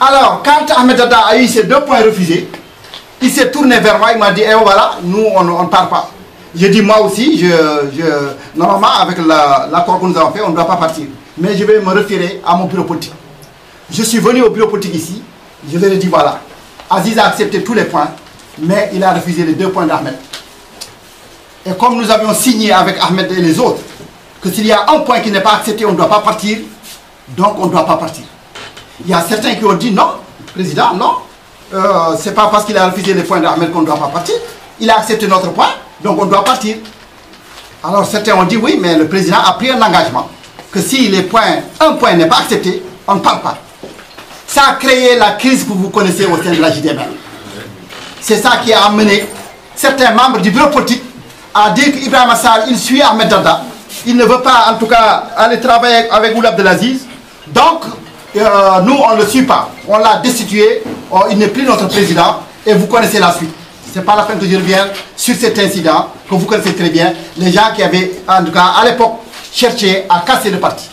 Alors, quand Ahmed Dada a eu ces 2 points refusés, il s'est tourné vers moi, il m'a dit, eh voilà, nous on ne part pas. J'ai dit, moi aussi, normalement avec l'accord que nous avons fait, on ne doit pas partir. Mais je vais me référer à mon bureau politique. Je suis venu au bureau politique ici, je leur ai dit, voilà, Aziz a accepté tous les points, mais il a refusé les 2 points d'Ahmed. Et comme nous avions signé avec Ahmed et les autres, que s'il y a un point qui n'est pas accepté, on ne doit pas partir, donc on ne doit pas partir. Il y a certains qui ont dit non, président, non, c'est pas parce qu'il a refusé les points d'Ahmed qu'on ne doit pas partir. Il a accepté notre point, donc on doit partir. Alors certains ont dit oui, mais le président a pris un engagement, que si un point n'est pas accepté, on ne parle pas. Ça a créé la crise que vous connaissez au sein de la JDMR. C'est ça qui a amené certains membres du bureau politique à dire qu'Ibrahim Sall, il suit Ahmed Dada. Il ne veut pas, en tout cas, aller travailler avec Ould Abdelaziz. Donc, nous, on ne le suit pas. On l'a destitué. Il n'est plus notre président. Et vous connaissez la suite. Ce n'est pas la peine que je revienne sur cet incident que vous connaissez très bien. Les gens qui avaient, en tout cas, à l'époque, cherché à casser le parti.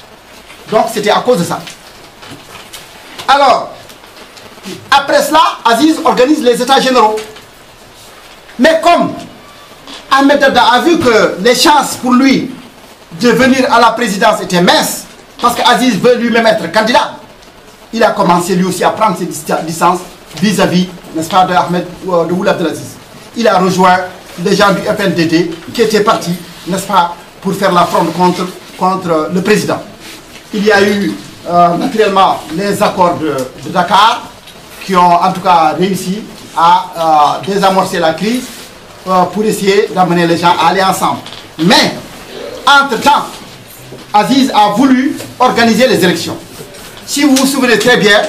Donc, c'était à cause de ça. Alors, après cela, Aziz organise les états généraux. Mais comme Ahmed Dada a vu que les chances pour lui de venir à la présidence étaient minces, parce qu'Aziz veut lui-même être candidat, il a commencé lui aussi à prendre ses distances vis-à-vis, n'est-ce pas, de Ould Abdelaziz. Il a rejoint les gens du FNDD qui étaient partis, n'est-ce pas, pour faire la fronde contre le président. Il y a eu naturellement les accords de Dakar qui ont en tout cas réussi à désamorcer la crise pour essayer d'amener les gens à aller ensemble. Mais, entre-temps, Aziz a voulu organiser les élections. Si vous vous souvenez très bien,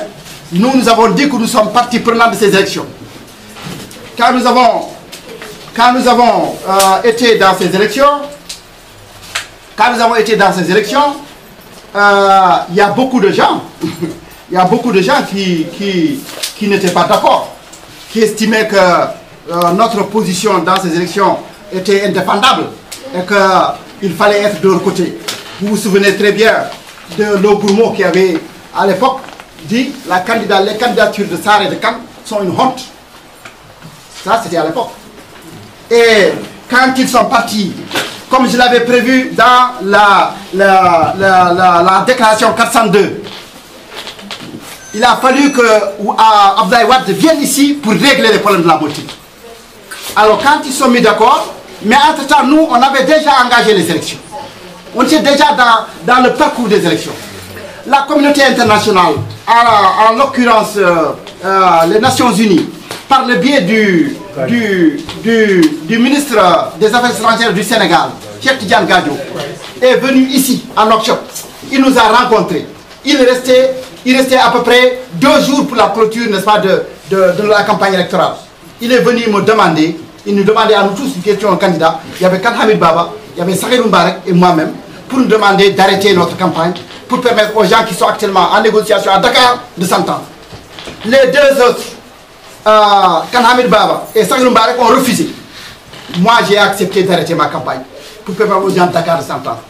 nous avons dit que nous sommes partie prenante de ces élections. Quand nous avons été dans ces élections, il y a beaucoup de gens, qui n'étaient pas d'accord, qui estimaient que notre position dans ces élections était indéfendable et qu'il fallait être de leur côté. Vous vous souvenez très bien de Lo Gourmou qui avait à l'époque dit les candidatures de Sarr et de Kane sont une honte. Ça, c'était à l'époque. Et quand ils sont partis, comme je l'avais prévu dans la déclaration 402, il a fallu que Abdoulaye Wade vienne ici pour régler les problèmes de la politique. Alors quand ils sont mis d'accord, mais entre-temps, nous, on avait déjà engagé les élections. On était déjà dans le parcours des élections. La communauté internationale, en l'occurrence les Nations Unies, par le biais du ministre des Affaires étrangères du Sénégal, Cheikh Tidiane Gadio, est venu ici, à Nouakchott. Il nous a rencontrés. Il restait à peu près 2 jours pour la clôture, n'est-ce pas, de la campagne électorale. Il est venu me demander, il nous demandait à nous tous une question un candidat. Il y avait Kane Hamid Baba, il y avait Sakhir Mbarek et moi-même, pour nous demander d'arrêter notre campagne, pour permettre aux gens qui sont actuellement en négociation à Dakar de s'entendre. Les 2 autres, Kane Hamid Baba et Sakhir Mbarek, ont refusé. Moi, j'ai accepté d'arrêter ma campagne, pour permettre aux gens de Dakar de s'entendre.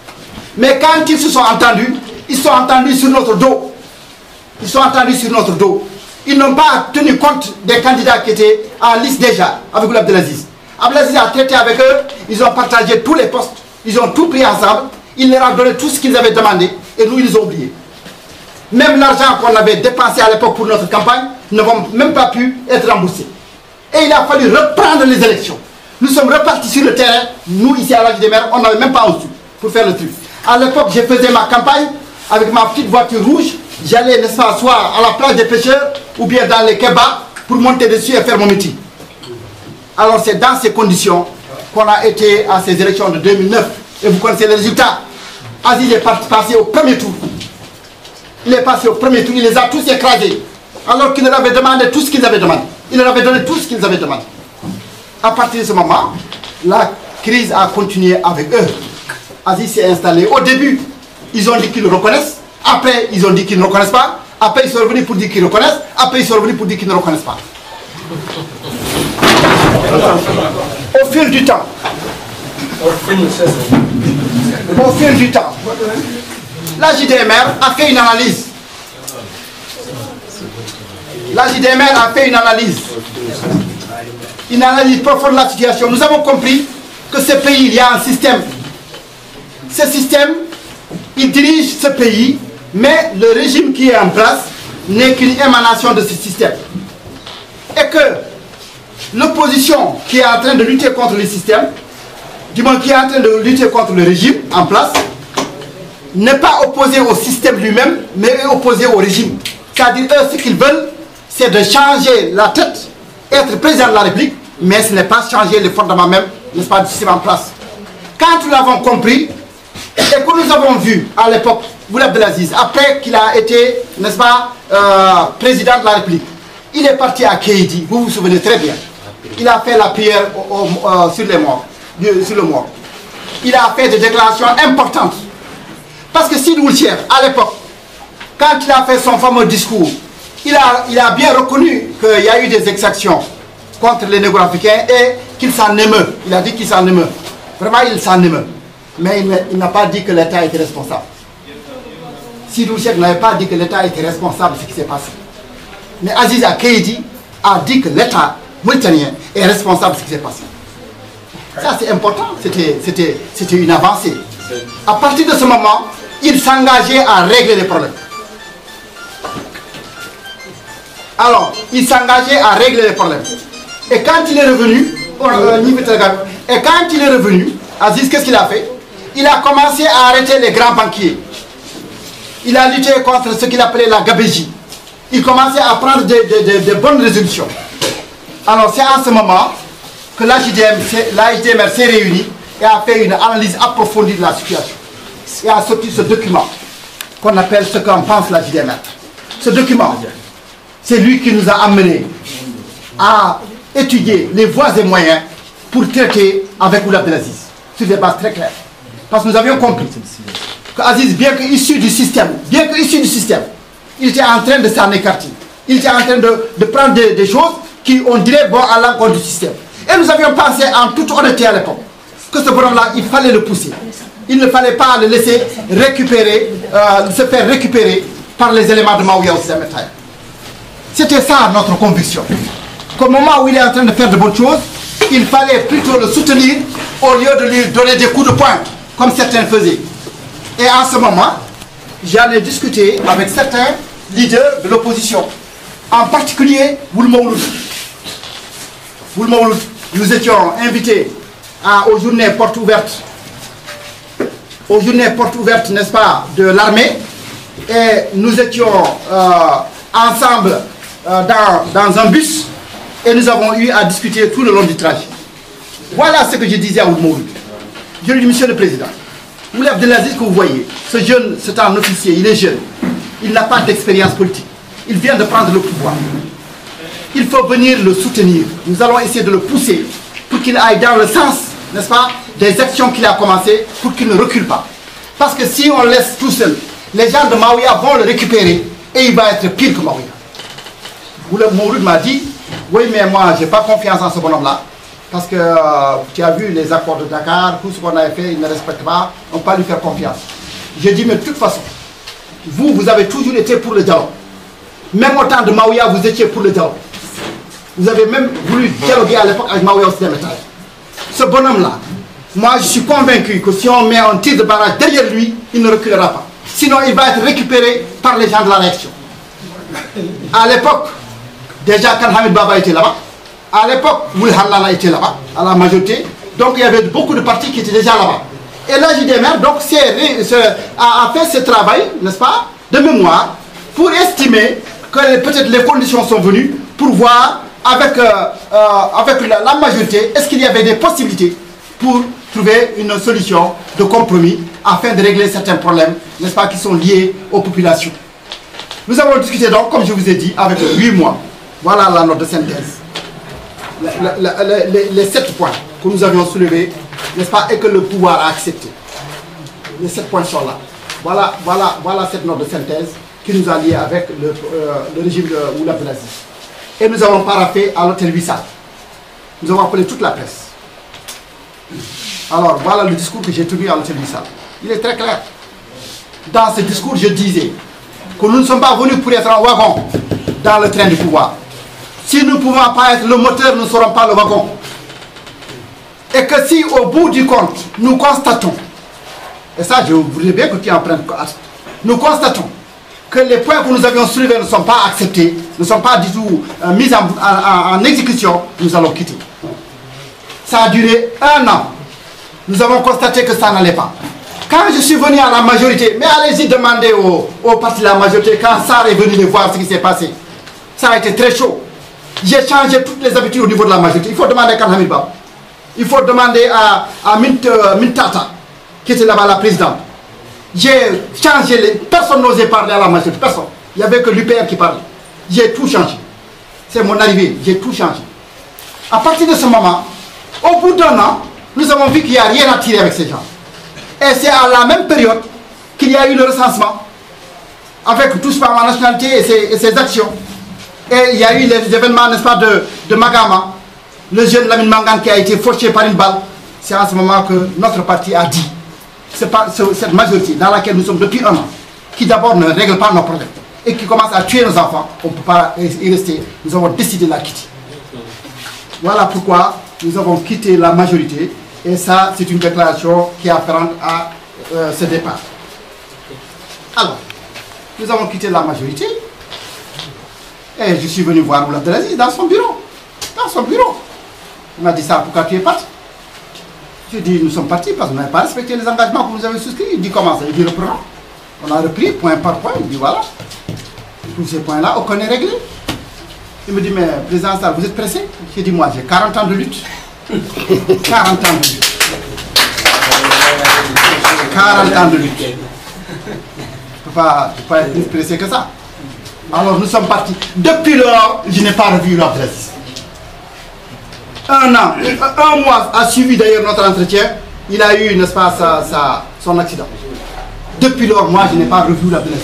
Mais quand ils se sont entendus, ils sont entendus sur notre dos. Ils sont entendus sur notre dos. Ils n'ont pas tenu compte des candidats qui étaient en liste déjà avec Ould Abdelaziz. Abdelaziz a traité avec eux, ils ont partagé tous les postes, ils ont tout pris ensemble, il leur a donné tout ce qu'ils avaient demandé et nous, ils les ont oubliés. Même l'argent qu'on avait dépensé à l'époque pour notre campagne ne vont même pas pu être remboursés. Et il a fallu reprendre les élections. Nous sommes repartis sur le terrain, nous ici à la JDMR, on n'avait même pas reçu pour faire le truc. À l'époque, je faisais ma campagne avec ma petite voiture rouge. J'allais, n'est-ce pas, soit à la plage des pêcheurs ou bien dans les kebabs pour monter dessus et faire mon meeting. Alors c'est dans ces conditions qu'on a été à ces élections de 2009. Et vous connaissez les résultats. Aziz est passé au premier tour. Il est passé au premier tour, il les a tous écrasés. Alors qu'il leur avait demandé tout ce qu'ils avaient demandé. Il leur avait donné tout ce qu'ils avaient demandé. À partir de ce moment, la crise a continué avec eux. Aziz s'est installé. Au début, ils ont dit qu'ils le reconnaissent. Après, ils ont dit qu'ils ne reconnaissent pas. Après, ils sont revenus pour dire qu'ils reconnaissent. Après, ils sont revenus pour dire qu'ils ne reconnaissent pas. Au fil du temps, la JDMR a fait une analyse. La JDMR a fait une analyse profonde de la situation. Nous avons compris que ce pays, il y a un système. Ce système, il dirige ce pays, mais le régime qui est en place n'est qu'une émanation de ce système. Et que l'opposition qui est en train de lutter contre le système, du moins qui est en train de lutter contre le régime en place, n'est pas opposée au système lui-même, mais est opposée au régime. C'est-à-dire, eux, ce qu'ils veulent, c'est de changer la tête, être président de la République, mais ce n'est pas changer les fondements même, n'est-ce pas, du système en place. Quand nous l'avons compris, et que nous avons vu à l'époque, Boulay Abdelaziz, après qu'il a été, n'est-ce pas, président de la République, il est parti à Kéidi, vous vous souvenez très bien. Il a fait la prière sur les morts, sur le mort. Il a fait des déclarations importantes. Parce que Sid Woulchier, à l'époque, quand il a fait son fameux discours, il a bien reconnu qu'il y a eu des exactions contre les négro-africains et qu'il s'en émeut. Il a dit qu'il s'en émeut. Vraiment, il s'en émeut. Mais il n'a pas dit que l'État était responsable. Sid Woulchier n'avait pas dit que l'État était responsable de ce qui s'est passé. Mais Aziz Akeidi a dit que l'État mauritanien est responsable de ce qui s'est passé. Ça, c'est important. C'était une avancée. À partir de ce moment, il s'engageait à régler les problèmes. Alors, il s'engageait à régler les problèmes. Et quand il est revenu, Aziz, qu'est-ce qu'il a fait? Il a commencé à arrêter les grands banquiers. Il a lutté contre ce qu'il appelait la gabégie. Il commençait à prendre des bonnes résolutions. Alors, c'est à ce moment que la JDMR s'est réunie et a fait une analyse approfondie de la situation. Et a sorti ce document qu'on appelle ce qu'en pense la JDMR. Ce document, c'est lui qui nous a amenés à étudier les voies et moyens pour traiter avec Boulay Abdelaziz sur des bases très claires. Parce que nous avions compris qu'Aziz, bien qu'issu du système, il était en train de s'en écarter. Il était en train de prendre des choses qui, on dirait, vont à l'encontre du système. Et nous avions pensé en toute honnêteté à l'époque que ce bonhomme-là, il fallait le pousser. Il ne fallait pas le laisser récupérer, se faire récupérer par les éléments de Maouya au système état. C'était ça notre conviction. Qu'au moment où il est en train de faire de bonnes choses, il fallait plutôt le soutenir au lieu de lui donner des coups de poing, comme certains faisaient. Et en ce moment, j'en ai discuté avec certains leaders de l'opposition, en particulier Boul Mouloud. Nous étions invités aux journées portes ouvertes, n'est-ce pas, de l'armée, et nous étions ensemble dans un bus, et nous avons eu à discuter tout le long du trajet. Voilà ce que je disais à Boul Mouloud. Je lui dis, Monsieur le Président, Boulay Abdelaziz que vous voyez, ce jeune, c'est un officier, il est jeune, il n'a pas d'expérience politique, il vient de prendre le pouvoir. Il faut venir le soutenir. Nous allons essayer de le pousser pour qu'il aille dans le sens, n'est-ce pas, des actions qu'il a commencées pour qu'il ne recule pas. Parce que si on le laisse tout seul, les gens de Maouya vont le récupérer et il va être pire que Maouya. Boulay Mouloud m'a dit, oui mais moi je n'ai pas confiance en ce bonhomme-là, parce que tu as vu les accords de Dakar, tout ce qu'on avait fait, il ne respecte pas, on ne peut pas lui faire confiance. J'ai dit, mais de toute façon, vous avez toujours été pour le dialogue. Même au temps de Maouya, vous étiez pour le dialogue. Vous avez même voulu dialoguer à l'époque avec Maouya au système état. Ce bonhomme-là, moi je suis convaincu que si on met un tir de barrage derrière lui, il ne reculera pas. Sinon, il va être récupéré par les gens de la réaction. À l'époque, déjà quand Hamid Baba était là-bas, à l'époque, Mouli Hallala était là-bas, à la majorité. Donc il y avait beaucoup de partis qui étaient déjà là-bas. Et la JDMR donc, a fait ce travail, n'est-ce pas, de mémoire, pour estimer que peut-être les conditions sont venues pour voir avec la majorité, est-ce qu'il y avait des possibilités pour trouver une solution de compromis afin de régler certains problèmes, n'est-ce pas, qui sont liés aux populations. Nous avons discuté donc, comme je vous ai dit, avec 8 mois. Voilà la note de synthèse. Les 7 points que nous avions soulevés, n'est-ce pas, et que le pouvoir a accepté. Les 7 points sont là. Voilà cette note de synthèse qui nous a liés avec le régime de Boulay Abdelaziz. Et nous avons paraphé à l'hôtel Wissal. Nous avons appelé toute la presse. Alors voilà le discours que j'ai tenu à l'hôtel Wissal. Il est très clair. Dans ce discours, je disais que nous ne sommes pas venus pour être en wagon dans le train du pouvoir. Si nous ne pouvons pas être le moteur, nous ne serons pas le wagon. Et que si au bout du compte, nous constatons, et ça je voudrais bien que tu en prennes compte, nous constatons que les points que nous avions soulevés ne sont pas acceptés, ne sont pas du tout mis en exécution, nous allons quitter. Ça a duré 1 an. Nous avons constaté que ça n'allait pas. Quand je suis venu à la majorité, mais allez-y demander au parti de la majorité, quand Sarr est venu de voir ce qui s'est passé, ça a été très chaud. J'ai changé toutes les habitudes au niveau de la majorité. Il faut demander à Khan Bab. Il faut demander à Mintata, qui était là-bas la présidente. J'ai changé, personne n'osait parler à la majorité, personne. Il n'y avait que l'UPR qui parlait. J'ai tout changé. C'est mon arrivée, j'ai tout changé. À partir de ce moment, au bout d'1 an, nous avons vu qu'il n'y a rien à tirer avec ces gens. Et c'est à la même période qu'il y a eu le recensement, avec tous par la nationalité et ses actions. Et il y a eu les événements, n'est-ce pas, de Magama, le jeune Lamine Mangane qui a été fauché par une balle. C'est en ce moment que notre parti a dit, c'est pas cette majorité dans laquelle nous sommes depuis 1 an, qui d'abord ne règle pas nos problèmes et qui commence à tuer nos enfants, on ne peut pas y rester. Nous avons décidé de la quitter. Voilà pourquoi nous avons quitté la majorité. Et ça, c'est une déclaration qui est afférente à ce départ. Alors, nous avons quitté la majorité. Et je suis venu voir Ould Abdelaziz dans son bureau. Dans son bureau. Il m'a dit ça, pourquoi tu es parti? J'ai dit, nous sommes partis parce qu'on n'avait pas respecté les engagements que nous avions souscrits. Il dit, comment ça? Il dit, reprenons. On a repris point par point. Il dit, voilà. Tous ces points-là, aucun n'est réglé. Il me dit, mais président Sarr, vous êtes pressé? J'ai dit, moi, j'ai 40 ans de lutte. 40 ans de lutte. 40 ans de lutte. Je ne peux pas être plus pressé que ça. Alors nous sommes partis. Depuis lors, je n'ai pas revu l'adresse. 1 an, 1 mois a suivi d'ailleurs notre entretien. Il a eu, n'est-ce pas, son accident. Depuis lors, moi, je n'ai pas revu l'adresse.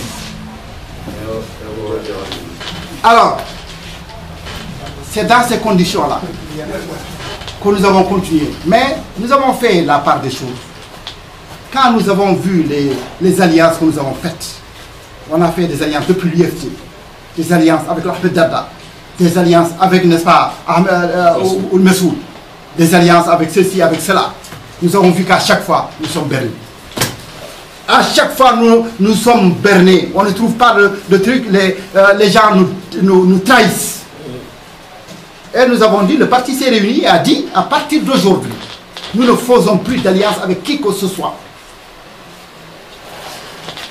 Alors, c'est dans ces conditions-là que nous avons continué. Mais nous avons fait la part des choses. Quand nous avons vu les alliances que nous avons faites, on a fait des alliances depuis l'UFT, des alliances avec l'Ahmed Dada, des alliances avec, n'est-ce pas, Ould Messoud, des alliances avec ceci, avec cela. Nous avons vu qu'à chaque fois, nous sommes bernés. À chaque fois, nous sommes bernés. On ne trouve pas de truc, les gens nous trahissent. Et nous avons dit, le parti s'est réuni et a dit, à partir d'aujourd'hui, nous ne faisons plus d'alliance avec qui que ce soit.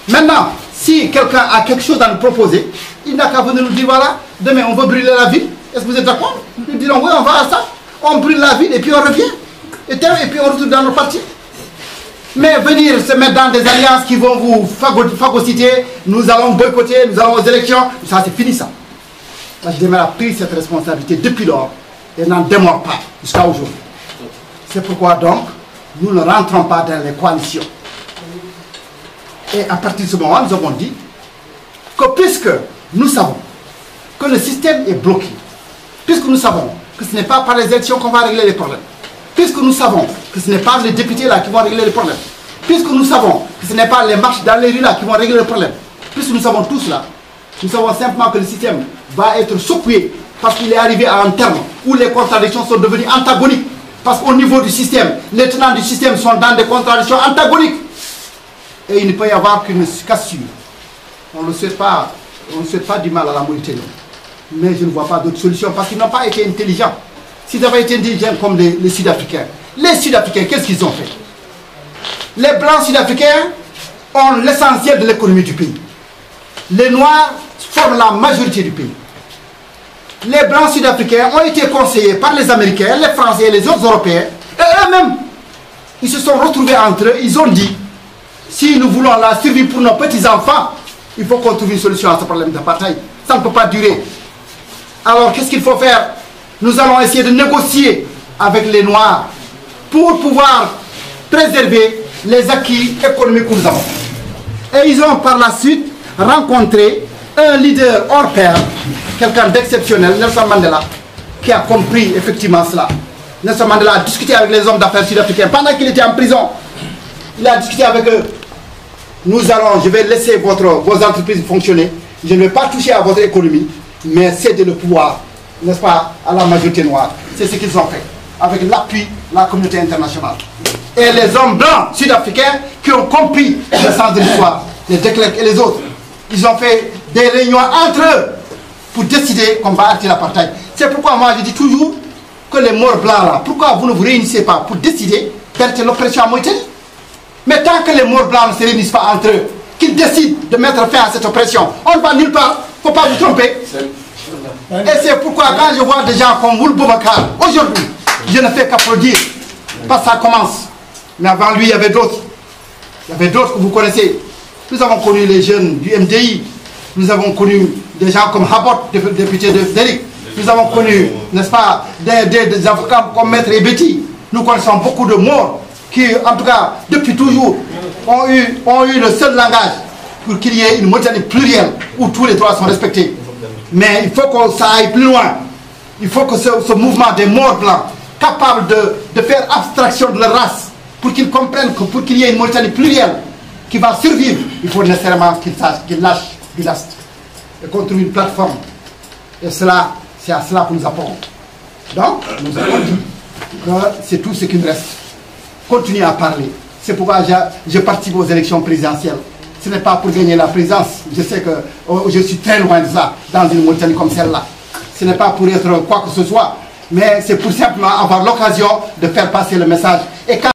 Maintenant, si quelqu'un a quelque chose à nous proposer, il n'a qu'à venir nous dire, voilà, demain on veut brûler la ville. Est-ce que vous êtes d'accord? Nous dirons, oui, on va à ça. On brûle la ville et puis on revient. Et puis on retourne dans nos partis. Mais venir se mettre dans des alliances qui vont vous phagocyter, nous allons boycotter, nous allons aux élections, ça c'est fini ça. La JDMR a pris cette responsabilité depuis lors et n'en démord pas jusqu'à aujourd'hui. C'est pourquoi donc, nous ne rentrons pas dans les coalitions. Et à partir de ce moment, nous avons dit que puisque nous savons que le système est bloqué, puisque nous savons que ce n'est pas par les élections qu'on va régler les problèmes, puisque nous savons que ce n'est pas les députés là qui vont régler les problèmes, puisque nous savons que ce n'est pas les marches dans les rues là qui vont régler les problèmes, puisque nous savons tout cela, nous savons simplement que le système va être secoué parce qu'il est arrivé à un terme où les contradictions sont devenues antagoniques. Parce qu'au niveau du système, les tenants du système sont dans des contradictions antagoniques. Et il ne peut y avoir qu'une cassure. On ne souhaite pas du mal à la Mauritanie. Mais je ne vois pas d'autre solution parce qu'ils n'ont pas été intelligents. S'ils avaient été intelligents comme les Sud-Africains. Les Sud-Africains, qu'est-ce qu'ils ont fait? Les Blancs Sud-Africains ont l'essentiel de l'économie du pays. Les Noirs forment la majorité du pays. Les Blancs Sud-Africains ont été conseillés par les Américains, les Français et les autres Européens. Et eux-mêmes, ils se sont retrouvés entre eux. Ils ont dit, si nous voulons la survie pour nos petits-enfants, il faut qu'on trouve une solution à ce problème d'apartheid. Ça ne peut pas durer. Alors, qu'est-ce qu'il faut faire? Nous allons essayer de négocier avec les Noirs pour pouvoir préserver les acquis économiques que nous avons. Et ils ont par la suite rencontré un leader hors pair, quelqu'un d'exceptionnel, Nelson Mandela, qui a compris effectivement cela. Nelson Mandela a discuté avec les hommes d'affaires sud-africains pendant qu'il était en prison. Il a discuté avec eux. Je vais laisser vos entreprises fonctionner. Je ne vais pas toucher à votre économie. mais céder le pouvoir, n'est-ce pas, à la majorité noire. C'est ce qu'ils ont fait, avec l'appui de la communauté internationale. Et les hommes blancs sud-africains qui ont compris le sens de l'histoire, les De Klerk et les autres, ils ont fait des réunions entre eux pour décider qu'on va arrêter l'apartheid. C'est pourquoi moi je dis toujours que les morts blancs là, pourquoi vous ne vous réunissez pas pour décider d'arrêter l'oppression à Mauritanie? Mais tant que les morts blancs ne se réunissent pas entre eux, qu'ils décident de mettre fin à cette oppression, on ne va nulle part, il ne faut pas vous tromper. Et c'est pourquoi quand je vois des gens comme Moul Boubacar, aujourd'hui, je ne fais qu'applaudir, parce que ça commence. Mais avant lui, il y avait d'autres. Il y avait d'autres que vous connaissez. Nous avons connu les jeunes du MDI, nous avons connu des gens comme Habot, député d'Éric, nous avons connu, n'est-ce pas, des avocats comme Maître Ebeti. Nous connaissons beaucoup de morts qui, en tout cas, depuis toujours, ont eu le seul langage pour qu'il y ait une Mauritanie plurielle où tous les droits sont respectés. Mais il faut que ça aille plus loin. Il faut que ce mouvement des morts blancs, capable de faire abstraction de leur race, pour qu'ils comprennent que pour qu'il y ait une Mauritanie plurielle qui va survivre, il faut nécessairement qu'ils sachent, qu'ils lâchent du last et qu'on trouve une plateforme. Et cela, c'est à cela que nous appelons. Donc, nous avons dit que c'est tout ce qui nous reste. Continuez à parler. C'est pourquoi je participe aux élections présidentielles. Ce n'est pas pour gagner la présidence. Je sais que je suis très loin de ça, dans une Mauritanie comme celle-là. Ce n'est pas pour être quoi que ce soit, mais c'est pour simplement avoir l'occasion de faire passer le message. Et quand